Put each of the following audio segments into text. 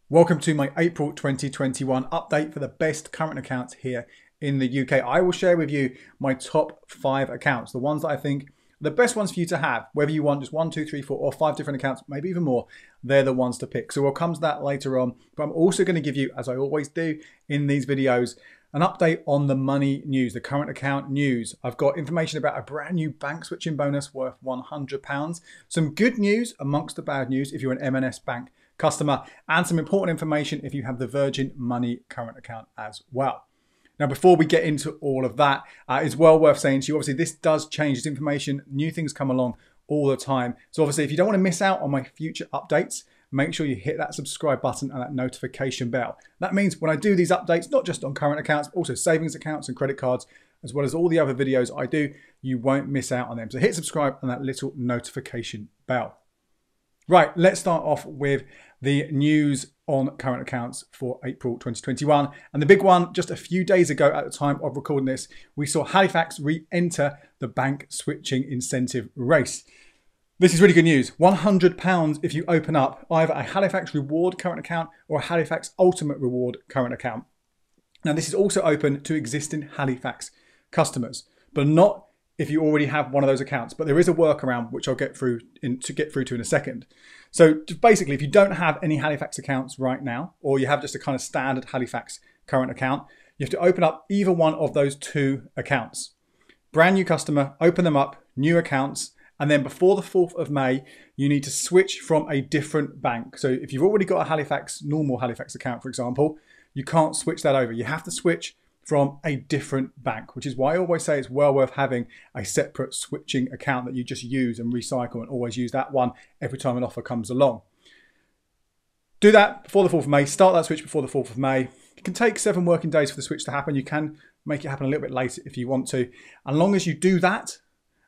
Welcome to my April 2021 update for the best current accounts here in the UK. I will share with you my top 5 accounts, the ones that I think are the best ones for you to have, whether you want just 1, 2, 3, 4 or 5 different accounts, maybe even more, they're the ones to pick. So we'll come to that later on, but I'm also going to give you, as I always do in these videos, an update on the money news, the current account news. I've got information about a brand new bank switching bonus worth £100, some good news amongst the bad news if you're an M&S Bank customer, and some important information if you have the Virgin Money current account as well. Now, before we get into all of that, it's well worth saying to you, obviously this does change, this information, new things come along all the time. So obviously if you don't want to miss out on my future updates, make sure you hit that subscribe button and that notification bell. That means when I do these updates, not just on current accounts, but also savings accounts and credit cards, as well as all the other videos I do, you won't miss out on them. So hit subscribe and that little notification bell. Right, let's start off with the news on current accounts for April 2021. And the big one, just a few days ago at the time of recording this, we saw Halifax re-enter the bank switching incentive race. This is really good news. £100 if you open up either a Halifax Reward current account or a Halifax Ultimate Reward current account. Now, this is also open to existing Halifax customers, but not if you already have one of those accounts. But there is a workaround which I'll get through to in a second. So basically, if you don't have any Halifax accounts right now, or you have just a kind of standard Halifax current account, you have to open up either one of those 2 accounts. Brand new customer, open them up, new accounts, and then before the 4th of May, you need to switch from a different bank. So if you've already got a normal Halifax account, for example, you can't switch that over. You have to switch from a different bank, which is why I always say it's well worth having a separate switching account that you just use and recycle, and always use that one every time an offer comes along. Do that before the 4th of May, start that switch before the 4th of May. It can take 7 working days for the switch to happen. You can make it happen a little bit later if you want to. As long as you do that,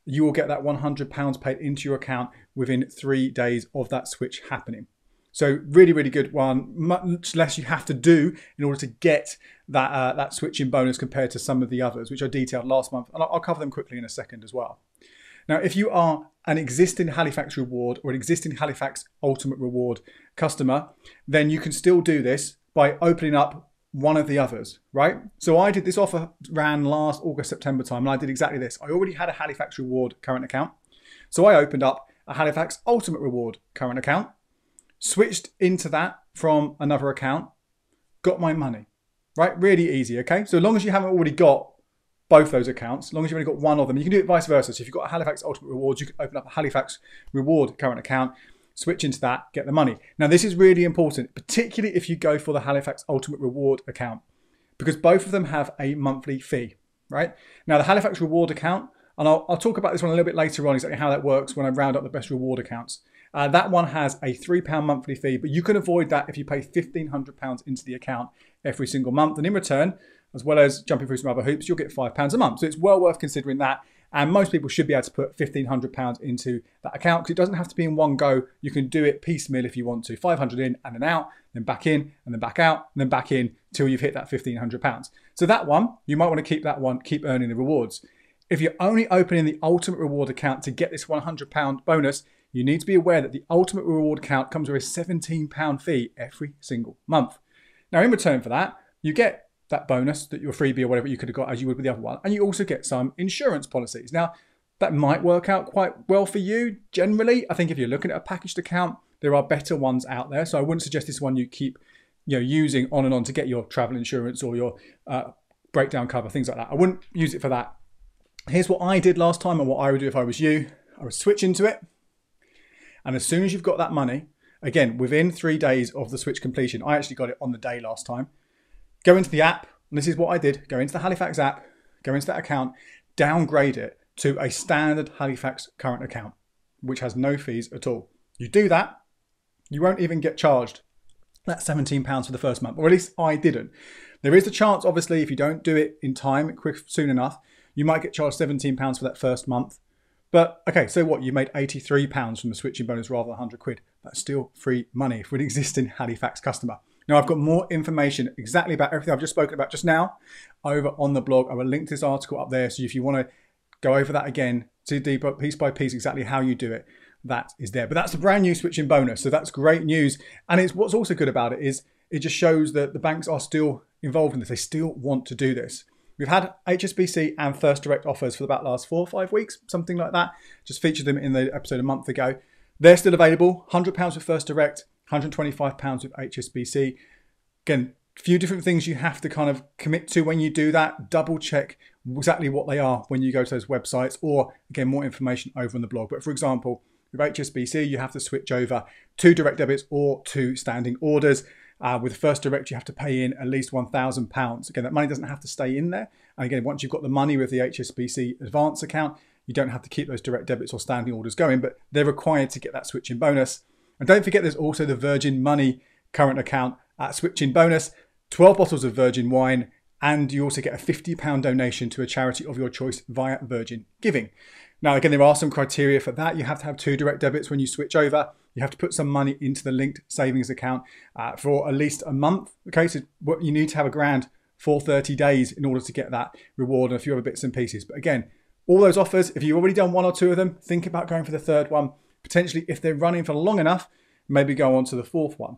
you will get that £100 paid into your account within 3 days of that switch happening. So really, really good one. Much less you have to do in order to get that switching bonus compared to some of the others, which I detailed last month. And I'll cover them quickly in a second as well. Now, if you are an existing Halifax Reward or an existing Halifax Ultimate Reward customer, then you can still do this by opening up one of the others, right? So I did this offer, ran last August, September time, and I did exactly this. I already had a Halifax Reward current account. So I opened up a Halifax Ultimate Reward current account, switched into that from another account, got my money, right? Really easy, okay? So as long as you haven't already got both those accounts, as long as you've only got one of them, you can do it vice versa. So if you've got a Halifax Ultimate Rewards, you can open up a Halifax Reward current account, switch into that, get the money. Now, this is really important, particularly if you go for the Halifax Ultimate Reward account, because both of them have a monthly fee, right? Now, the Halifax Reward account, and I'll talk about this one a little bit later on, exactly how that works when I round up the best reward accounts. That one has a £3 monthly fee, but you can avoid that if you pay £1,500 into the account every single month. And in return, as well as jumping through some other hoops, you'll get £5 a month. So it's well worth considering that. And most people should be able to put £1,500 into that account, because it doesn't have to be in one go. You can do it piecemeal if you want to. 500 in and then out, then back in and then back out, and then back in till you've hit that £1,500. So that one, you might want to keep that one, keep earning the rewards. If you're only opening the Ultimate Reward account to get this £100 bonus, you need to be aware that the Ultimate Reward account comes with a £17 fee every single month. Now, in return for that, you get that bonus, that your freebie or whatever you could have got as you would with the other one, and you also get some insurance policies. Now, that might work out quite well for you. Generally, I think if you're looking at a packaged account, there are better ones out there. So I wouldn't suggest this one you keep using on and on to get your travel insurance or your breakdown cover, things like that. I wouldn't use it for that. Here's what I did last time and what I would do if I was you. I would switch into it. And as soon as you've got that money, again, within 3 days of the switch completion, I actually got it on the day last time, go into the app, and this is what I did, go into the Halifax app, go into that account, downgrade it to a standard Halifax current account, which has no fees at all. You do that, you won't even get charged that £17 for the first month, or at least I didn't. There is a chance, obviously, if you don't do it in time, soon enough, you might get charged £17 for that first month. But okay, so what? You made £83 from the switching bonus rather than £100. That's still free money for an existing Halifax customer. Now, I've got more information exactly about everything I've just spoken about just now over on the blog. I will link this article up there. So if you want to go over that again, to deep piece by piece exactly how you do it. that is there. But that's a brand new switching bonus, so that's great news. And it's what's also good about it is it just shows that the banks are still involved in this. They still want to do this. We've had HSBC and First Direct offers for about the last 4 or 5 weeks, something like that. Just featured them in the episode a month ago. They're still available. £100 with First Direct, £125 with HSBC. Again, a few different things you have to kind of commit to when you do that. Double check exactly what they are when you go to those websites, or again, more information over on the blog. But for example, with HSBC, you have to switch over to direct debits or to standing orders. With First Direct, you have to pay in at least £1,000. Again, that money doesn't have to stay in there. And again, once you've got the money with the HSBC advance account, you don't have to keep those direct debits or standing orders going, but they're required to get that switching bonus. And don't forget, there's also the Virgin Money current account switching bonus, 12 bottles of Virgin wine, and you also get a £50 donation to a charity of your choice via Virgin Giving. Now, again, there are some criteria for that. You have to have 2 direct debits when you switch over. You have to put some money into the linked savings account for at least a month. Okay, so you need to have £1,000 for 30 days in order to get that reward and a few other bits and pieces. But again, all those offers, if you've already done 1 or 2 of them, think about going for the 3rd one. Potentially, if they're running for long enough, maybe go on to the 4th one.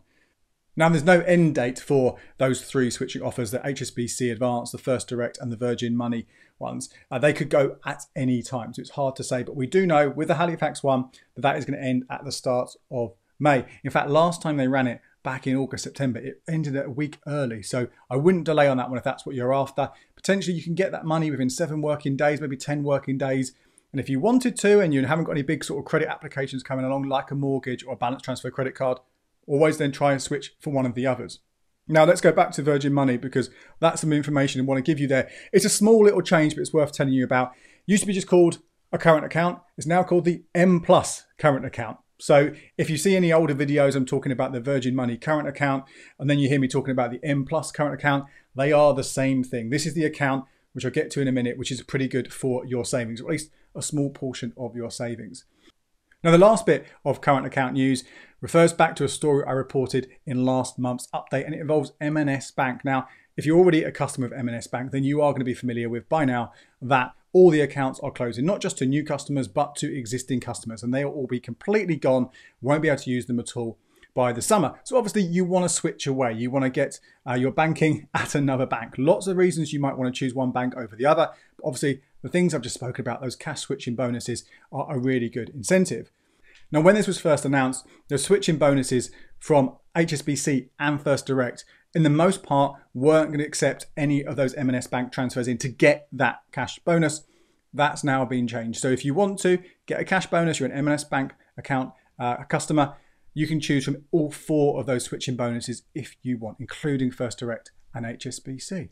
Now, there's no end date for those 3 switching offers, the HSBC Advance, the First Direct and the Virgin Money ones. They could go at any time, so it's hard to say. But we do know with the Halifax one that is going to end at the start of May. In fact, last time they ran it back in August, September, it ended a week early. So I wouldn't delay on that one if that's what you're after. Potentially, you can get that money within 7 working days, maybe 10 working days. And if you wanted to, and you haven't got any big sort of credit applications coming along, like a mortgage or a balance transfer credit card, always then try and switch for one of the others. Now let's go back to Virgin Money, because that's some information I want to give you there. It's a small little change, but it's worth telling you about. It used to be just called a current account. It's now called the M Plus current account. So if you see any older videos, I'm talking about the Virgin Money current account, and then you hear me talking about the M Plus current account, they are the same thing. This is the account, which I'll get to in a minute, which is pretty good for your savings, or at least a small portion of your savings. Now, the last bit of current account news refers back to a story I reported in last month's update, and it involves M&S Bank. Now, if you're already a customer of M&S Bank, then you are going to be familiar with by now that all the accounts are closing, not just to new customers, but to existing customers, and they will all be completely gone, won't be able to use them at all by the summer. So obviously you want to switch away. You want to get your banking at another bank. Lots of reasons you might want to choose one bank over the other. But obviously the things I've just spoken about, those cash switching bonuses, are a really good incentive. Now, when this was first announced, the switching bonuses from HSBC and First Direct, in the most part, weren't going to accept any of those M&S Bank transfers in to get that cash bonus. That's now been changed. So if you want to get a cash bonus, you're an M&S Bank account customer, you can choose from all 4 of those switching bonuses if you want, including First Direct and HSBC.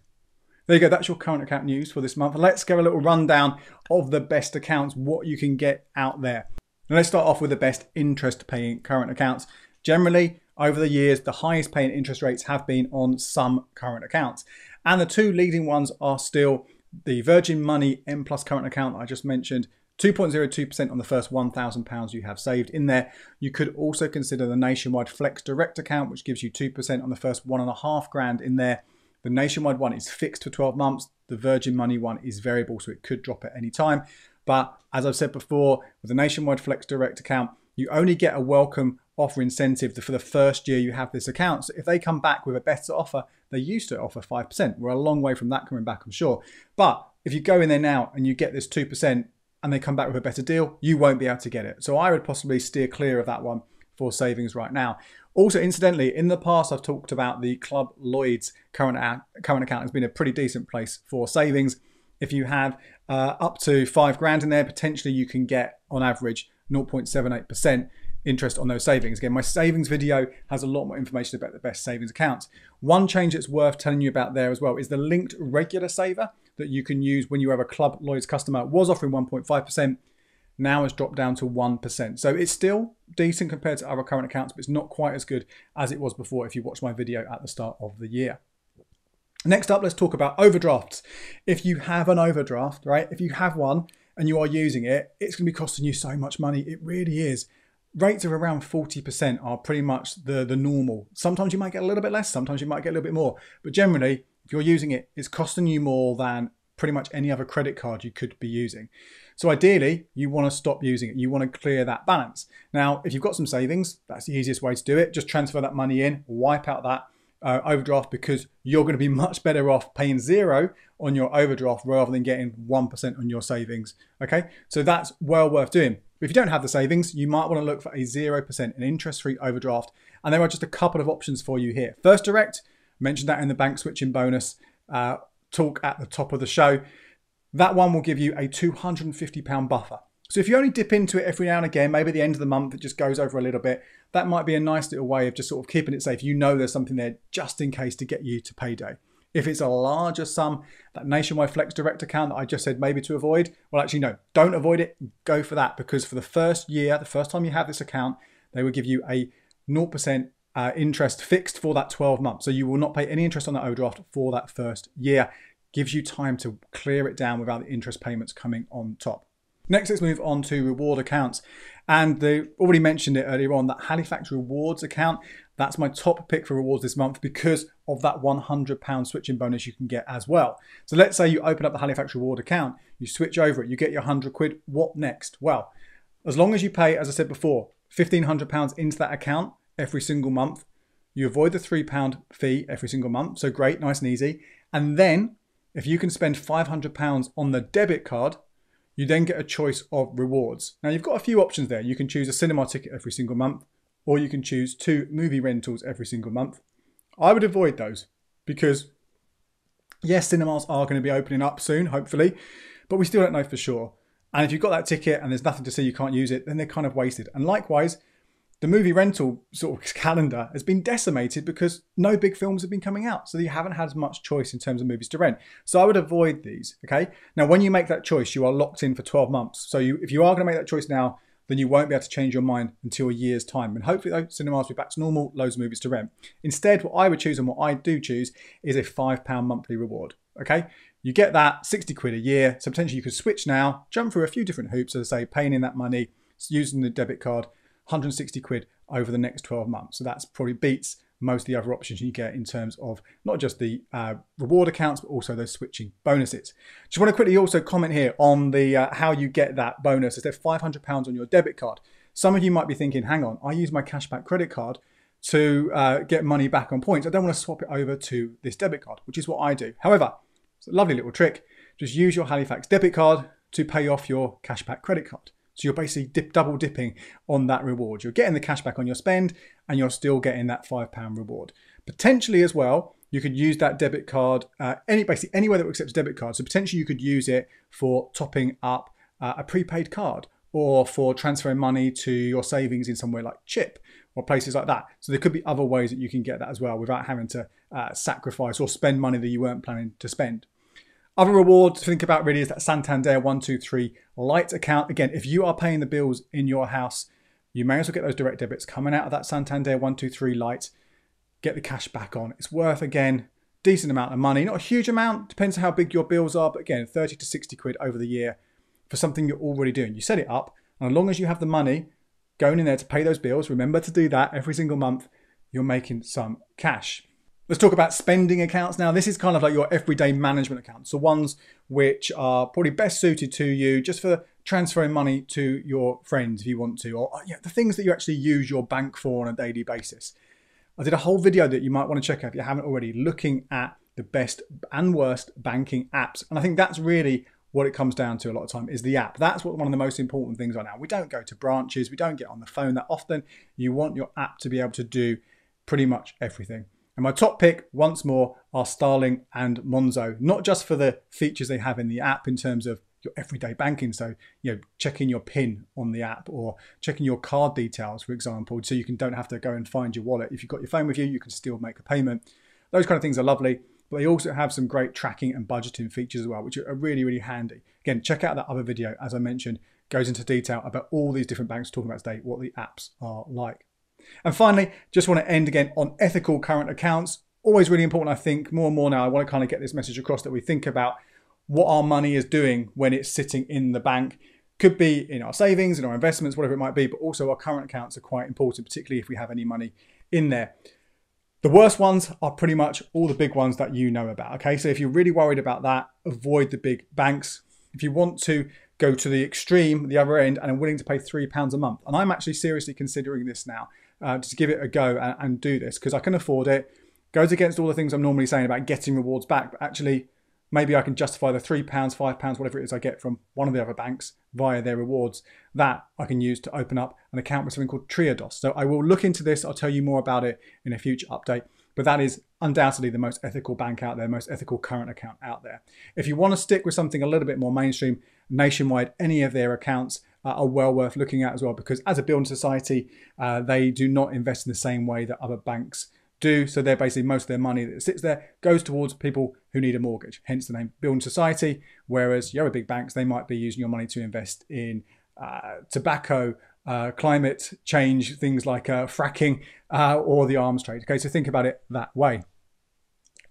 There you go, that's your current account news for this month. Let's give a little rundown of the best accounts, what you can get out there. Now let's start off with the best interest paying current accounts. Generally, over the years, the highest paying interest rates have been on some current accounts. And the 2 leading ones are still the Virgin Money M Plus current account that I just mentioned, 2.02% on the first £1,000 you have saved in there. You could also consider the Nationwide Flex Direct account, which gives you 2% on the first £1,500 in there. The Nationwide one is fixed for 12 months. The Virgin Money one is variable, so it could drop at any time. But as I've said before, with the Nationwide Flex Direct account, you only get a welcome offer incentive for the first year you have this account. So if they come back with a better offer, they used to offer 5%. We're a long way from that coming back, I'm sure. But if you go in there now and you get this 2%, and they come back with a better deal, you won't be able to get it. So I would possibly steer clear of that one for savings right now. Also, incidentally, in the past, I've talked about the Club Lloyd's current account has been a pretty decent place for savings. If you have up to £5,000 in there, potentially you can get, on average, 0.78% interest on those savings. Again, my savings video has a lot more information about the best savings accounts. One change that's worth telling you about there as well is the linked regular saver that you can use when you have a Club Lloyd's customer. It was offering 1.5%, now has dropped down to 1%. So it's still decent compared to other current accounts, but it's not quite as good as it was before if you watched my video at the start of the year. Next up, let's talk about overdrafts. If you have an overdraft, right, if you have one and you are using it, it's going to be costing you so much money. It really is. Rates of around 40% are pretty much the normal. Sometimes you might get a little bit less, sometimes you might get a little bit more. But generally, if you're using it, it's costing you more than pretty much any other credit card you could be using. So ideally, you want to stop using it. You want to clear that balance. Now, if you've got some savings, that's the easiest way to do it. Just transfer that money in, wipe out that overdraft, because you're going to be much better off paying 0 on your overdraft rather than getting 1% on your savings. Okay, so that's well worth doing. But if you don't have the savings, you might want to look for a 0%, an interest-free overdraft. And there are just a couple of options for you here. First Direct, mentioned that in the bank switching bonus talk at the top of the show. That one will give you a £250 buffer. So if you only dip into it every now and again, maybe at the end of the month, it just goes over a little bit. That might be a nice little way of just sort of keeping it safe. You know there's something there just in case to get you to payday. If it's a larger sum, that Nationwide Flex Direct account that I just said maybe to avoid, well, actually, no, don't avoid it. Go for that, because for the first year, the first time you have this account, they will give you a 0% interest fixed for that 12 months. So you will not pay any interest on that overdraft for that first year. Gives you time to clear it down without the interest payments coming on top. Next, let's move on to reward accounts. And they already mentioned it earlier on, that Halifax rewards account. That's my top pick for rewards this month because of that £100 switching bonus you can get as well. So let's say you open up the Halifax reward account, you switch over it, you get your £100. What next? Well, as long as you pay, as I said before, £1,500 into that account every single month, you avoid the £3 fee every single month. So great, nice and easy. And then if you can spend £500 on the debit card, you then get a choice of rewards. Now you've got a few options there. You can choose a cinema ticket every single month, or you can choose 2 movie rentals every single month. I would avoid those because yes, cinemas are going to be opening up soon, hopefully, but we still don't know for sure. And if you've got that ticket and there's nothing to see, you can't use it, then they're kind of wasted. And likewise, the movie rental sort of calendar has been decimated because no big films have been coming out. So you haven't had as much choice in terms of movies to rent. So I would avoid these, okay? Now, when you make that choice, you are locked in for 12 months. So if you are going to make that choice now, then you won't be able to change your mind until a year's time. And hopefully, though, cinemas will be back to normal, loads of movies to rent. Instead, what I would choose and what I do choose is a £5 monthly reward, okay? You get that £60 a year. So potentially you could switch now, jump through a few different hoops, as I say, paying in that money, using the debit card, £160 over the next 12 months. So that's probably beats most of the other options you get in terms of not just the reward accounts, but also those switching bonuses. Just want to quickly also comment here on the how you get that bonus. Is there £500 on your debit card? Some of you might be thinking, hang on, I use my cashback credit card to get money back on points. I don't want to swap it over to this debit card, which is what I do. However, it's a lovely little trick. Just use your Halifax debit card to pay off your cashback credit card. So you're basically double dipping on that reward. You're getting the cash back on your spend and you're still getting that £5 reward. Potentially as well, you could use that debit card basically anywhere that accepts debit cards. So potentially you could use it for topping up a prepaid card or for transferring money to your savings in somewhere like Chip or places like that. So there could be other ways that you can get that as well without having to sacrifice or spend money that you weren't planning to spend. Other rewards to think about really is that Santander 123 Lite account. Again, if you are paying the bills in your house, you may as well get those direct debits coming out of that Santander 123 Lite. Get the cash back on. It's worth, again, decent amount of money. Not a huge amount, depends on how big your bills are, but again, 30 to 60 quid over the year for something you're already doing. You set it up, and as long as you have the money going in there to pay those bills, remember to do that every single month, you're making some cash. Let's talk about spending accounts now. This is kind of like your everyday management accounts. So ones which are probably best suited to you just for transferring money to your friends if you want to, or the things that you actually use your bank for on a daily basis. I did a whole video that you might want to check out if you haven't already, looking at the best and worst banking apps. And I think that's really what it comes down to a lot of time is the app. That's what one of the most important things are now. We don't go to branches. We don't get on the phone that often. You want your app to be able to do pretty much everything. And my top pick, once more, are Starling and Monzo, not just for the features they have in the app in terms of your everyday banking. So, checking your PIN on the app or checking your card details, for example, so you don't have to go and find your wallet. If you've got your phone with you, you can still make a payment. Those kind of things are lovely, but they also have some great tracking and budgeting features as well, which are really, really handy. Again, check out that other video, as I mentioned, goes into detail about all these different banks talking about today, what the apps are like. And finally, just want to end again on ethical current accounts. Always really important, I think, more and more now. I want to kind of get this message across that we think about what our money is doing when it's sitting in the bank. Could be in our savings, in our investments, whatever it might be, but also our current accounts are quite important, particularly if we have any money in there. The worst ones are pretty much all the big ones that you know about, okay? So if you're really worried about that, avoid the big banks. If you want to go to the extreme, the other end, and are willing to pay £3 a month, and I'm actually seriously considering this now, to give it a go and do this, because I can afford it. Goes against all the things I'm normally saying about getting rewards back, but actually maybe I can justify the £3, £5, whatever it is I get from one of the other banks via their rewards that I can use to open up an account with something called Triodos. So I will look into this. I'll tell you more about it in a future update. But that is undoubtedly the most ethical bank out there, most ethical current account out there. If you want to stick with something a little bit more mainstream, Nationwide, any of their accounts are well worth looking at as well, because as a building society, they do not invest in the same way that other banks do. So they're basically, most of their money that sits there goes towards people who need a mortgage, hence the name building society. Whereas your other big banks, they might be using your money to invest in tobacco, climate change, things like fracking or the arms trade. Okay, so think about it that way.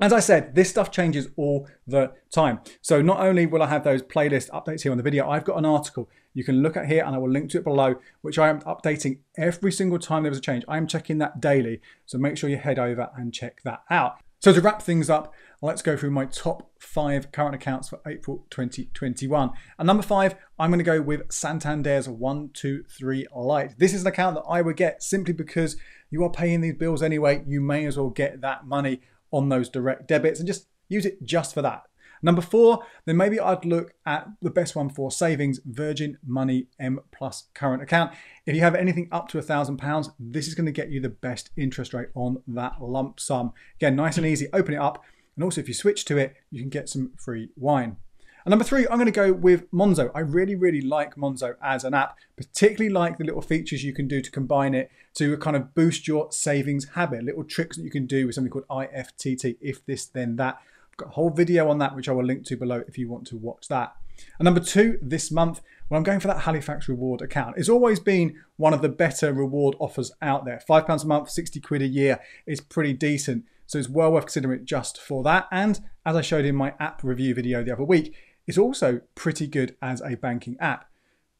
As I said, this stuff changes all the time. So not only will I have those playlist updates here on the video, I've got an article you can look at here, and I will link to it below, which I am updating every single time there was a change. I am checking that daily, so make sure you head over and check that out. So to wrap things up, let's go through my top 5 current accounts for April 2021. And number 5, I'm going to go with Santander's 123 Lite. This is an account that I would get simply because you are paying these bills anyway. You may as well get that money on those direct debits and just use it just for that. Number 4, then maybe I'd look at the best one for savings, Virgin Money M Plus current account. If you have anything up to £1,000, this is going to get you the best interest rate on that lump sum. Again, nice and easy, open it up. And also if you switch to it, you can get some free wine. And number 3, I'm going to go with Monzo. I really like Monzo as an app, particularly like the little features you can do to combine it to kind of boost your savings habit, little tricks that you can do with something called IFTT, if this then that. Got a whole video on that, which I will link to below if you want to watch that. And number 2, this month, well, I'm going for that Halifax reward account. It's always been one of the better reward offers out there. £5 a month, 60 quid a year is pretty decent. So it's well worth considering it just for that. And as I showed in my app review video the other week, it's also pretty good as a banking app.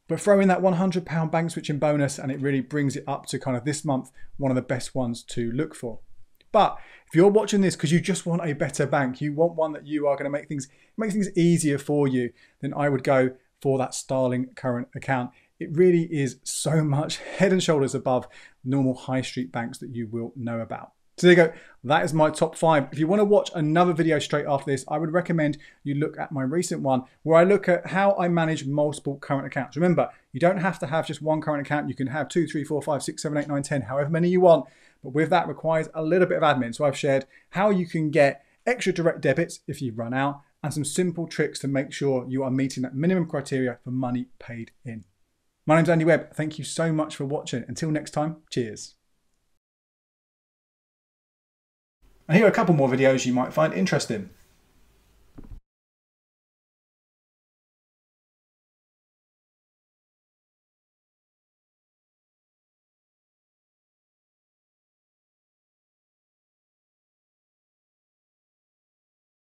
But throw in that £100 bank switching bonus and it really brings it up to kind of this month, one of the best ones to look for. But if you're watching this because you just want a better bank, you want one that you are going to make things easier for you, then I would go for that Starling current account. It really is so much head and shoulders above normal high street banks that you will know about. So there you go. That is my top 5. If you want to watch another video straight after this, I would recommend you look at my recent one where I look at how I manage multiple current accounts. Remember, you don't have to have just one current account. You can have 2, 3, 4, 5, 6, 7, 8, 9, 10, however many you want. But with that requires a little bit of admin. So I've shared how you can get extra direct debits if you run out and some simple tricks to make sure you are meeting that minimum criteria for money paid in. My name's Andy Webb. Thank you so much for watching. Until next time, cheers. And here are a couple more videos you might find interesting.